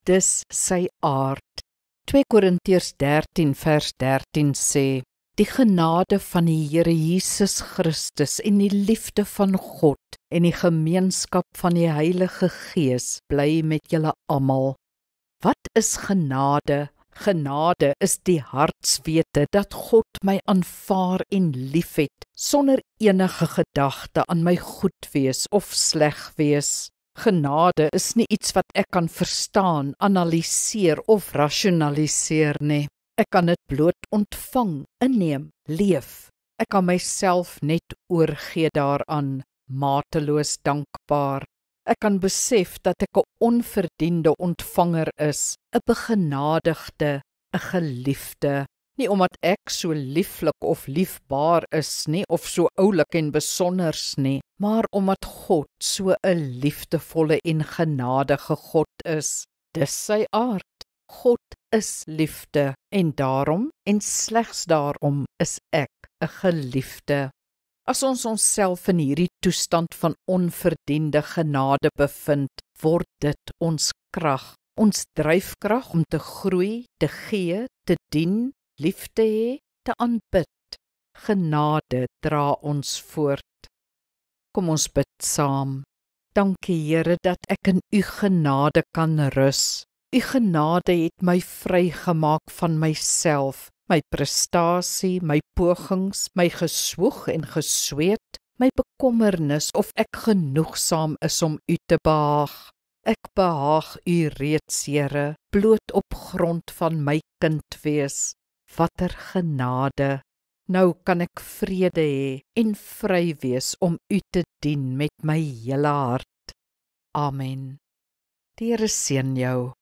dis sy aard. 2 Korintiërs 13 vers 13 sê, die genade van die Here Jesus Christus en die liefde van God en die gemeenskap van die Heilige Gees bly met julle almal. Wat is genade? Genade is die hartswete dat God my aanvaar en liefhet, sonder enige gedagte aan my goed wees of sleg wees. Genade is nie iets wat ek kan verstaan, analiseer of rasionaliseer nie. Ek kan dit bloot ontvang, inneem, leef. Ek kan myself net oorgee daaraan, mateloos dankbaar. Ek kan besef dat ek 'n onverdiende ontvanger is, 'n begenadigde, 'n geliefde. Nie omdat ek so lieflik of liefbaar is nie, of so oulik en besonders nie, maar omdat God so 'n liefdevolle en genadige God is. Dis sy aard. God is liefde, en daarom, en slegs daarom, is ek 'n geliefde. As ons onsself in hierdie toestand van onverdiende genade bevind, word dit ons krag, ons dryfkrag om te groei, te gee, te dien, lief te hê, te aanbid. Genade dra ons voort. Kom ons bid saam. Dankie Here dat ek in U genade kan rus. U genade het my vrygemaak van myself, my prestasie, my pogings, my geswoeg en gesweet, my bekommernis of ek genoegsaam is om U te behaag. Ek behaag U reeds, Here, bloot op grond van my kind wees. Watter genade! Nou kan ek vrede hê en vry wees om U te dien met my hele hart. Amen. Die Here seën jou.